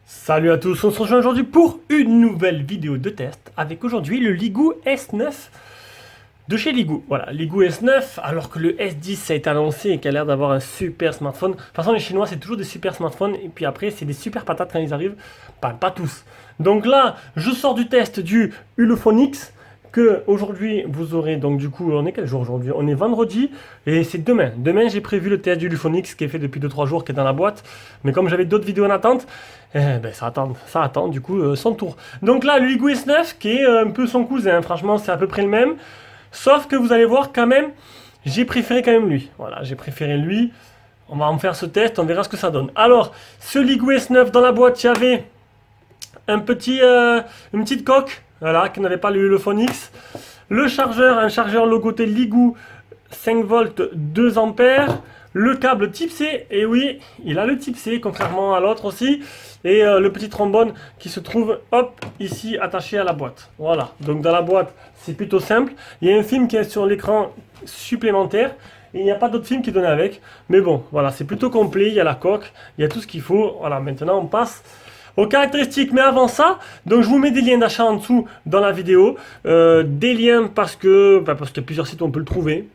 Salut à tous, on se rejoint aujourd'hui pour une nouvelle vidéo de test avec aujourd'hui le Ligoo S9 de chez Ligoo. Voilà, Ligoo S9, alors que le S10 a été annoncé et qu'il a l'air d'avoir un super smartphone. De toute façon, les Chinois, c'est toujours des super smartphones et puis après, c'est des super patates quand ils arrivent. Pas tous. Donc là, je sors du test du Ulefone X que aujourd'hui vous aurez. Donc du coup, on est quel jour aujourd'hui? On est vendredi et c'est demain. Demain, j'ai prévu le test du Ulefone X qui est fait depuis 2-3 jours, qui est dans la boîte. Mais comme j'avais d'autres vidéos en attente, ben, ça attend du coup son tour. Donc là, le Ligoo S9 qui est un peu son cousin. Franchement, c'est à peu près le même. Sauf que vous allez voir quand même, j'ai préféré quand même lui. Voilà, j'ai préféré lui. On va en faire ce test, on verra ce que ça donne. Alors, ce Ligoo S9 dans la boîte, il y avait une petite coque, voilà, qui n'avait pas le Ulefone X. Le chargeur, un chargeur logoté Ligoo 5 volts 2 ampères. Le câble type C, et oui, il a le type C, contrairement à l'autre aussi. Et le petit trombone qui se trouve, hop, ici, attaché à la boîte. Voilà, donc dans la boîte, c'est plutôt simple. Il y a un film qui est sur l'écran supplémentaire. Et il n'y a pas d'autre film qui est donné avec. Mais bon, voilà, c'est plutôt complet. Il y a la coque, il y a tout ce qu'il faut. Voilà, maintenant on passe aux caractéristiques. Mais avant ça, donc je vous mets des liens d'achat en dessous dans la vidéo. Des liens parce qu'il y a plusieurs sites où on peut le trouver.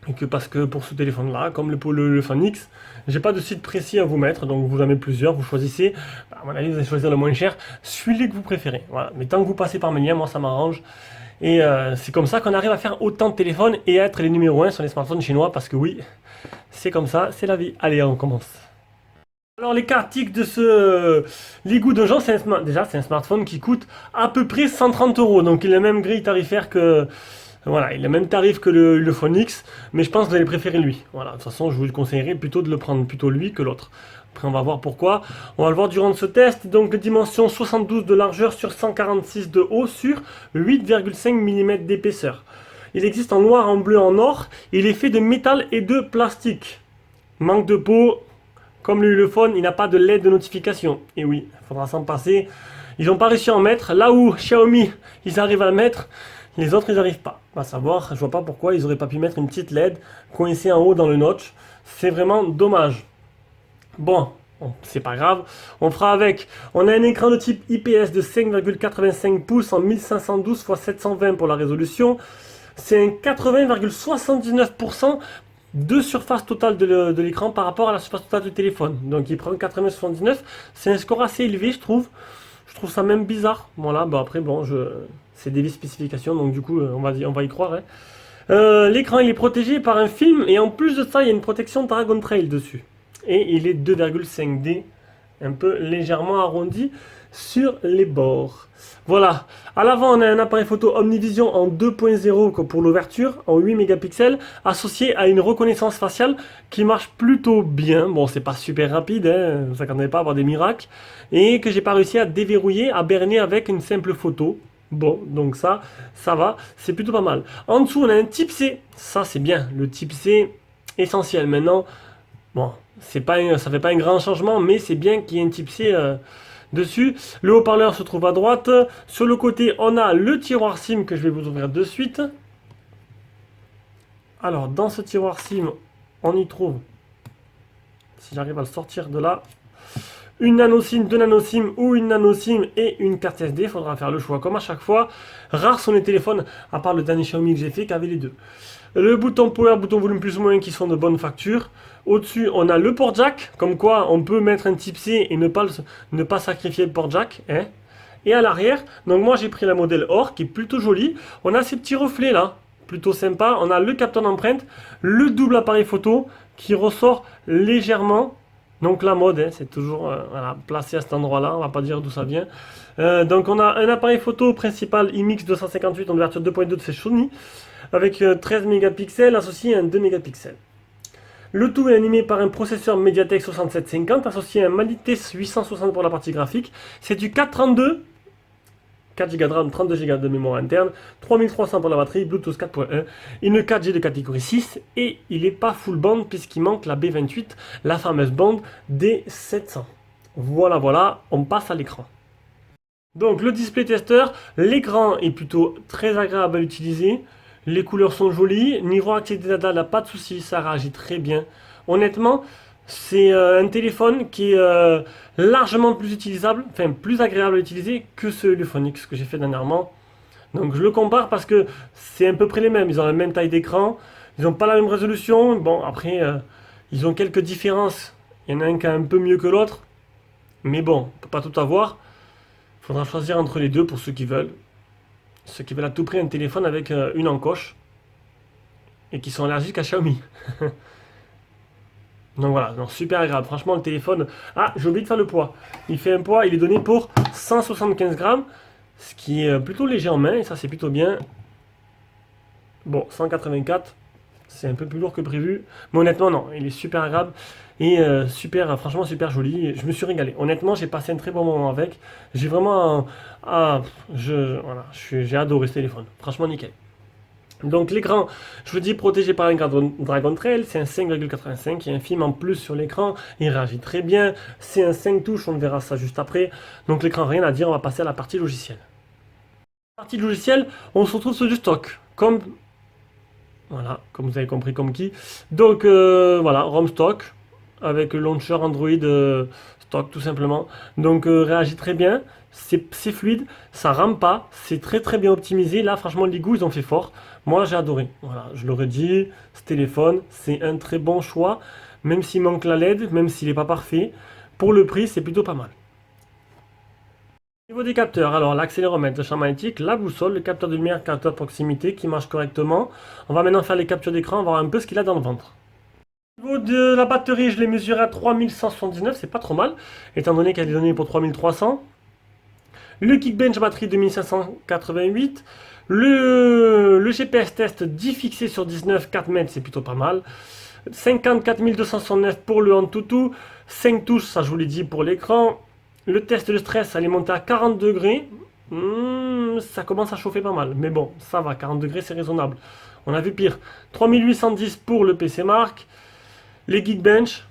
Et que parce que pour ce téléphone-là, comme le Ulefone X, j'ai pas de site précis à vous mettre, donc vous en avez plusieurs, vous choisissez. À mon avis, vous allez choisir le moins cher, celui que vous préférez. Voilà. Mais tant que vous passez par mes liens, moi ça m'arrange. Et c'est comme ça qu'on arrive à faire autant de téléphones et à être les numéros 1 sur les smartphones chinois, parce que oui, c'est comme ça, c'est la vie. Allez, on commence. Alors les caractéristiques de ce Ligoo de Jean, déjà c'est un smartphone qui coûte à peu près 130 euros, donc il a la même grille tarifaire que voilà, il a le même tarif que le Ulefone X, mais je pense que vous allez préférer lui. Voilà, de toute façon, je vous conseillerais plutôt de le prendre plutôt lui que l'autre. Après, on va voir pourquoi. On va le voir durant ce test. Donc, dimension 72 de largeur sur 146 de haut sur 8,5 mm d'épaisseur. Il existe en noir, en bleu, en or. Il est fait de métal et de plastique. Manque de peau. Comme le Ulefone, il n'a pas de LED de notification. Et oui, il faudra s'en passer. Ils n'ont pas réussi à en mettre. Là où Xiaomi, ils arrivent à le mettre, les autres, ils n'arrivent pas. À savoir, je vois pas pourquoi ils n'auraient pas pu mettre une petite LED coincée en haut dans le notch. C'est vraiment dommage. Bon, c'est pas grave. On fera avec. On a un écran de type IPS de 5,85 pouces en 1512 x 720 pour la résolution. C'est un 80,79% de surface totale de l'écran par rapport à la surface totale du téléphone. Donc il prend 80,79. C'est un score assez élevé, je trouve. Je trouve ça même bizarre. Voilà, bon après, bon, c'est des spécifications, donc du coup, on va y croire. Hein. L'écran, il est protégé par un film, et en plus de ça, il y a une protection Dragon Trail dessus. Et il est 2,5D, un peu légèrement arrondi sur les bords. Voilà. À l'avant, on a un appareil photo Omnivision en 2.0 pour l'ouverture, en 8 mégapixels, associé à une reconnaissance faciale qui marche plutôt bien. Bon, c'est pas super rapide, hein, vous s'attendez pas à avoir des miracles. Et que j'ai pas réussi à déverrouiller, à berner avec une simple photo. Bon, donc ça va, c'est plutôt pas mal. En dessous, on a un type C. Ça, c'est bien. Le type C, essentiel. Maintenant, bon, ça fait pas un grand changement, mais c'est bien qu'il y ait un type C dessus. Le haut-parleur se trouve à droite. Sur le côté, on a le tiroir SIM que je vais vous ouvrir de suite. Alors, dans ce tiroir SIM, on y trouve, si j'arrive à le sortir de là, une nano SIM, deux nano SIM ou une nano SIM et une carte SD. Il faudra faire le choix comme à chaque fois. Rares sont les téléphones, à part le dernier Xiaomi que j'ai fait, qui avait les deux. Le bouton power, bouton volume plus ou moins qui sont de bonne facture. Au-dessus, on a le port jack, comme quoi on peut mettre un type C et ne pas sacrifier le port jack. Hein. Et à l'arrière, donc moi j'ai pris la modèle or qui est plutôt jolie. On a ces petits reflets là, plutôt sympa. On a le capteur d'empreinte, le double appareil photo qui ressort légèrement. Donc la mode, hein, c'est toujours voilà, placé à cet endroit-là, on va pas dire d'où ça vient. Donc on a un appareil photo principal IMX 258 en ouverture 2.2 de chez Sony, avec 13 mégapixels associé à un 2 mégapixels. Le tout est animé par un processeur MediaTek 6750 associé à un Mali T860 pour la partie graphique. C'est du 432, 4 Go de RAM, 32 Go de mémoire interne, 3300 pour la batterie, Bluetooth 4.1, une 4G de catégorie 6 et il n'est pas full band puisqu'il manque la B28, la fameuse bande des 700. Voilà, voilà, on passe à l'écran. Donc le display tester, l'écran est plutôt très agréable à utiliser. Les couleurs sont jolies. Niveau activité data, là, pas de soucis, ça réagit très bien. Honnêtement, C'est un téléphone qui est largement plus utilisable, enfin plus agréable à utiliser que ce Lufonix que j'ai fait dernièrement. Donc je le compare parce que c'est à peu près les mêmes. Ils ont la même taille d'écran, ils n'ont pas la même résolution. Bon, après, ils ont quelques différences. Il y en a un qui est un peu mieux que l'autre. Mais bon, on peut pas tout avoir. Il faudra choisir entre les deux pour ceux qui veulent. Ceux qui veulent à tout prix un téléphone avec une encoche et qui sont allergiques à Xiaomi. Donc voilà, donc super agréable. Franchement, le téléphone. Ah, j'ai oublié de faire le poids. Il fait un poids, il est donné pour 175 grammes, ce qui est plutôt léger en main, et ça c'est plutôt bien. Bon, 184, c'est un peu plus lourd que prévu. Mais honnêtement, non, il est super agréable et super, franchement super joli. Je me suis régalé. Honnêtement, j'ai passé un très bon moment avec. J'ai vraiment. Voilà, j'ai adoré ce téléphone. Franchement, nickel. Donc l'écran, je vous dis, protégé par un Dragon Trail, c'est un 5,85, il y a un film en plus sur l'écran, il réagit très bien, c'est un 5 touches, on verra ça juste après. Donc l'écran, rien à dire, on va passer à la partie logicielle. La partie logicielle, on se retrouve sur du stock, comme, voilà, comme vous avez compris, comme qui. Donc voilà, ROM stock, avec le launcher Android stock tout simplement. Donc réagit très bien, c'est fluide, ça rame pas, c'est très très bien optimisé. Là franchement les goûts ils ont fait fort. Moi j'ai adoré. Voilà, je l'aurais dit, ce téléphone c'est un très bon choix, même s'il manque la LED, même s'il n'est pas parfait. Pour le prix c'est plutôt pas mal. Au niveau des capteurs, alors l'accéléromètre, le champ magnétique, la boussole, le capteur de lumière, capteur de proximité qui marche correctement. On va maintenant faire les captures d'écran, voir un peu ce qu'il a dans le ventre. Au niveau de la batterie, je l'ai mesuré à 3179, c'est pas trop mal, étant donné qu'elle est donnée pour 3300. Le Geekbench batterie 2588. Le GPS test 10 fixé sur 19, 4 mètres, c'est plutôt pas mal. 54 269 pour le Antutu. 5 touches, ça je vous l'ai dit pour l'écran. Le test de stress, elle est montée à 40 degrés. Ça commence à chauffer pas mal. Mais bon, ça va, 40 degrés c'est raisonnable. On a vu pire. 3810 pour le PC Mark. Les Geekbench.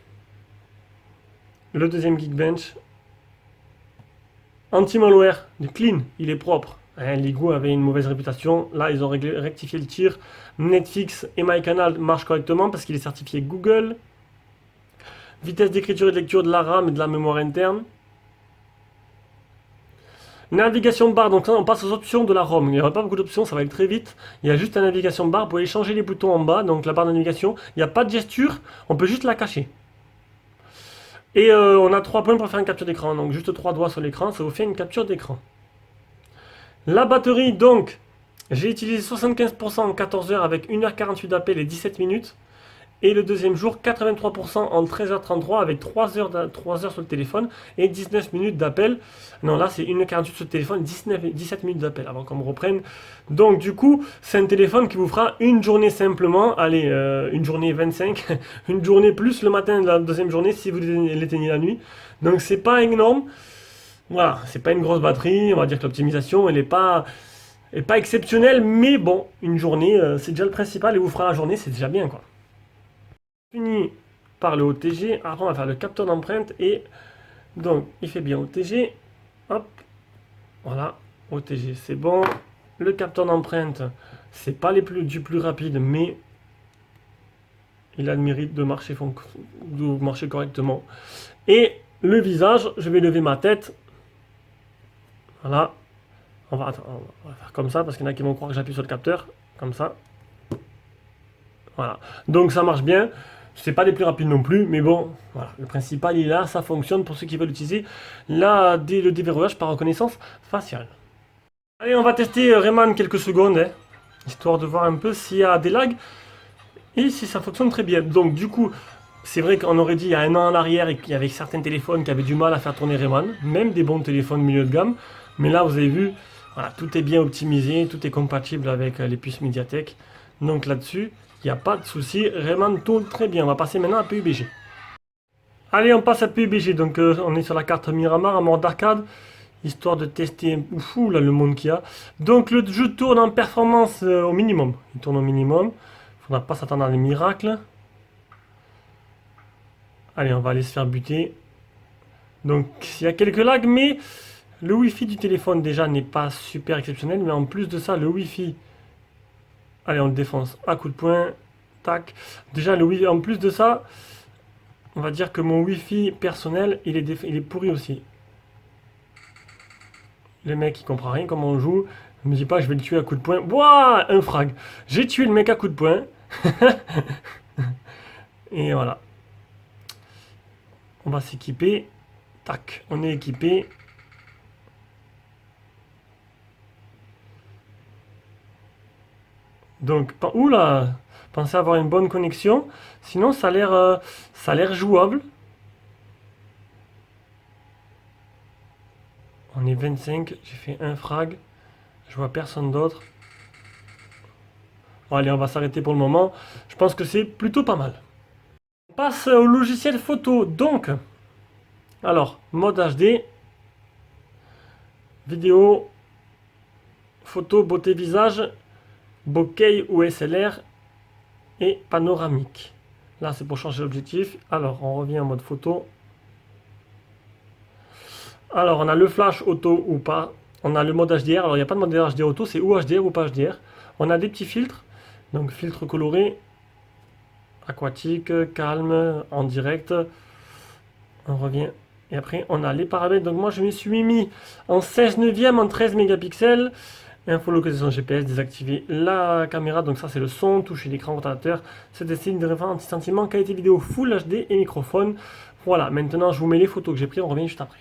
Le deuxième Geekbench. Anti-malware, du clean, il est propre. Hein, Ligo avait une mauvaise réputation. Là, ils ont rectifié le tir. Netflix et MyCanal marchent correctement parce qu'il est certifié Google. Vitesse d'écriture et de lecture de la RAM et de la mémoire interne. Navigation barre, donc là on passe aux options de la ROM. Il n'y aura pas beaucoup d'options, ça va aller très vite. Il y a juste la navigation barre, vous pouvez changer les boutons en bas, donc la barre de navigation. Il n'y a pas de gesture, on peut juste la cacher. Et on a 3 points pour faire une capture d'écran, donc juste 3 doigts sur l'écran, ça vous fait une capture d'écran. La batterie, donc, j'ai utilisé 75% en 14 heures avec 1h48 d'appel et 17 minutes. Et le deuxième jour, 83% en 13h33 avec 3 heures sur le téléphone et 19 minutes d'appel. Non, là, c'est 1h48 sur le téléphone et 17 minutes d'appel avant qu'on me reprenne. Donc, du coup, c'est un téléphone qui vous fera une journée simplement. Allez, une journée 25. Une journée plus le matin de la deuxième journée si vous l'éteignez la nuit. Donc, c'est pas énorme. Voilà, c'est pas une grosse batterie. On va dire que l'optimisation, elle est pas exceptionnelle. Mais bon, une journée, c'est déjà le principal et vous fera la journée, c'est déjà bien, quoi. Fini par le OTG. Après, on va faire le capteur d'empreinte. Et donc, il fait bien OTG. Hop. Voilà. OTG, c'est bon. Le capteur d'empreinte, c'est pas du plus rapide, mais il a le mérite de marcher correctement. Et le visage, je vais lever ma tête. Voilà. On va faire comme ça parce qu'il y en a qui vont croire que j'appuie sur le capteur. Comme ça. Voilà. Donc ça marche bien. C'est pas des plus rapides non plus, mais bon, voilà, le principal il est là, ça fonctionne pour ceux qui veulent utiliser le déverrouillage par reconnaissance faciale. Allez, on va tester Rayman quelques secondes, hein, histoire de voir un peu s'il y a des lags et si ça fonctionne très bien. Donc du coup, c'est vrai qu'on aurait dit il y a un an en arrière qu'il y avait certains téléphones qui avaient du mal à faire tourner Rayman, même des bons téléphones milieu de gamme, mais là vous avez vu, voilà, tout est bien optimisé, tout est compatible avec les puces Mediatek, donc là-dessus, il n'y a pas de souci, Rayman tourne très bien. On va passer maintenant à PUBG. Allez, on passe à PUBG. Donc, on est sur la carte Miramar en mode arcade, histoire de tester fou là le monde qu'il y a. Donc, le jeu tourne en performance au minimum. Il tourne au minimum. Il ne faudra pas s'attendre à des miracles. Allez, on va aller se faire buter. Donc, il y a quelques lags, mais le Wi-Fi du téléphone déjà n'est pas super exceptionnel. Mais en plus de ça, le Wi-Fi. Allez, on le défonce à coup de poing. Tac. Déjà, en plus de ça, On va dire que mon Wi-Fi personnel, il est pourri aussi. Le mec, il comprend rien comment on joue. Ne me dis pas, je vais le tuer à coup de poing. Wouah, un frag. J'ai tué le mec à coup de poing. Et voilà. On va s'équiper. Tac, on est équipé. Donc, oula, pensez avoir une bonne connexion. Sinon, ça a l'air jouable. On est 25, j'ai fait un frag. Je vois personne d'autre. Bon, allez, on va s'arrêter pour le moment. Je pense que c'est plutôt pas mal. On passe au logiciel photo. Donc, alors, mode HD, vidéo, photo, beauté visage, bokeh ou SLR et panoramique. Là, c'est pour changer l'objectif. Alors, on revient en mode photo. Alors, on a le flash auto ou pas. On a le mode HDR. Alors, il n'y a pas de mode HDR auto, c'est ou HDR ou pas HDR. On a des petits filtres. Donc, filtre coloré, aquatique, calme, en direct. On revient. Et après, on a les paramètres. Donc, moi, je me suis mis en 16 neuvième, en 13 mégapixels. Info localisation GPS, désactiver la caméra. Donc, ça, c'est le son, toucher l'écran rotateur. C'est des signes de référence anti-sentiment, qualité vidéo Full HD et microphone. Voilà, maintenant, je vous mets les photos que j'ai prises. On revient juste après.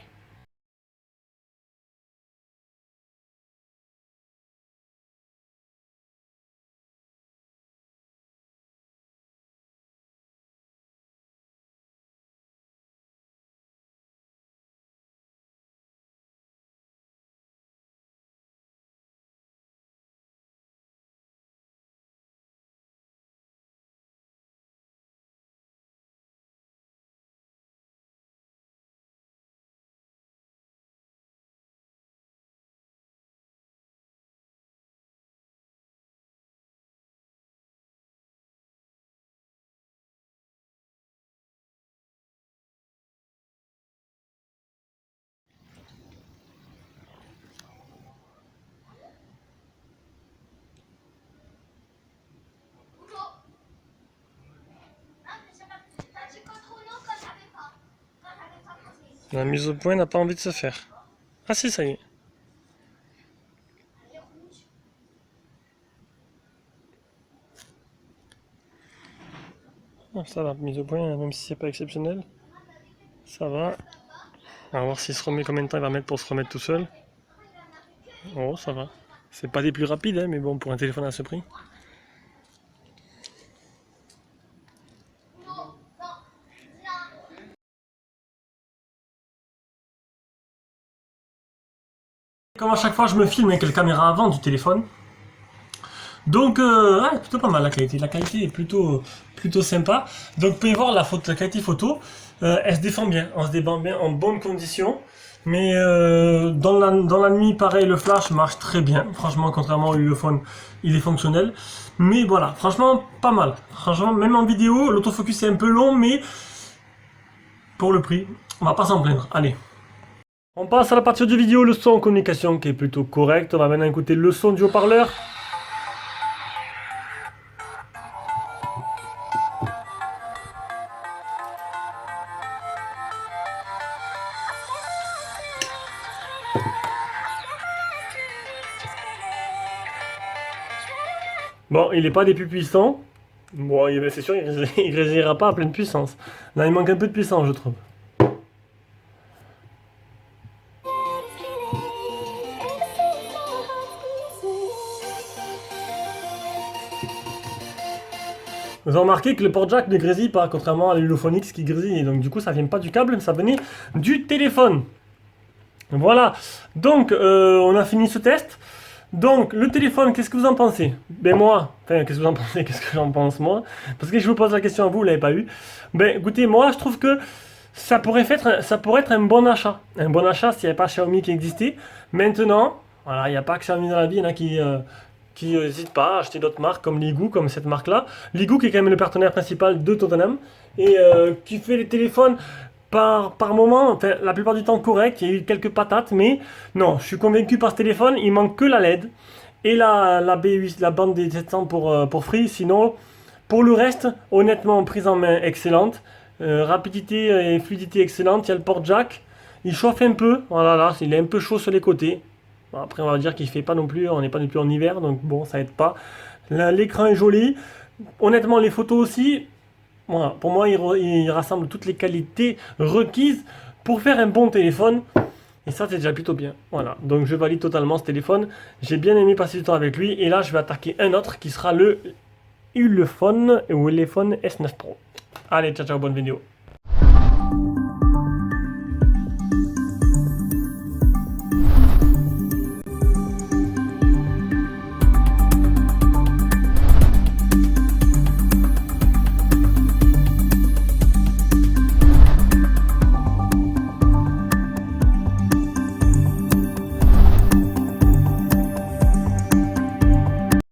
La mise au point n'a pas envie de se faire. Ah si, ça y est. Ah, ça va, mise au point, même si c'est pas exceptionnel. Ça va. On va voir s'il se remet, combien de temps il va mettre pour se remettre tout seul. Oh, ça va. C'est pas des plus rapides, hein, mais bon, pour un téléphone à ce prix. Comme à chaque fois, je me filme avec la caméra avant du téléphone. Donc, ouais, plutôt pas mal la qualité. La qualité est plutôt sympa. Donc, vous pouvez voir la qualité photo. Elle se défend bien. On se défend bien en bonnes conditions. Mais dans la nuit, pareil, le flash marche très bien. Franchement, contrairement au Ulefone, il est fonctionnel. Mais voilà, franchement, pas mal. Franchement, même en vidéo, l'autofocus est un peu long, mais pour le prix, on va pas s'en plaindre. Allez. On passe à la partie du vidéo, le son en communication qui est plutôt correct. On va maintenant écouter le son du haut-parleur. Bon, il n'est pas des plus puissants. Bon, c'est sûr, il ne résistera pas à pleine puissance. Là, il manque un peu de puissance, je trouve. Vous avez remarqué que le port jack ne grésille pas, contrairement à l'Ulefone qui grésille. Donc, du coup, ça vient pas du câble, ça venait du téléphone. Voilà. Donc, on a fini ce test. Donc, le téléphone, qu'est-ce que vous en pensez? Ben moi, enfin, qu'est-ce que vous en pensez? Qu'est-ce que j'en pense moi? Parce que je vous pose la question à vous, vous l'avez pas eu. Ben, écoutez, moi, je trouve que ça pourrait être un bon achat. Un bon achat s'il n'y avait pas Xiaomi qui existait. Maintenant, voilà, il n'y a pas que Xiaomi dans la vie, il y en a qui n'hésitent pas à acheter d'autres marques comme Ligoo, comme cette marque-là. Ligoo qui est quand même le partenaire principal de Tottenham et qui fait les téléphones par moment, enfin, la plupart du temps correct, il y a eu quelques patates, mais non, je suis convaincu par ce téléphone, il manque que la LED et la B8, la bande des 700 pour Free, sinon, pour le reste, honnêtement, prise en main excellente, rapidité et fluidité excellente. Il y a le port jack. Il chauffe un peu. Voilà, là, il est un peu chaud sur les côtés. Bon, après, on va dire qu'il fait pas non plus. On n'est pas non plus en hiver, donc bon, ça aide pas. L'écran est joli. Honnêtement, les photos aussi. Voilà, pour moi, il rassemble toutes les qualités requises pour faire un bon téléphone. Et ça, c'est déjà plutôt bien. Voilà, donc je valide totalement ce téléphone. J'ai bien aimé passer du temps avec lui. Et là, je vais attaquer un autre qui sera le Ulefone ou Ulefone S9 Pro. Allez, ciao, ciao, bonne vidéo.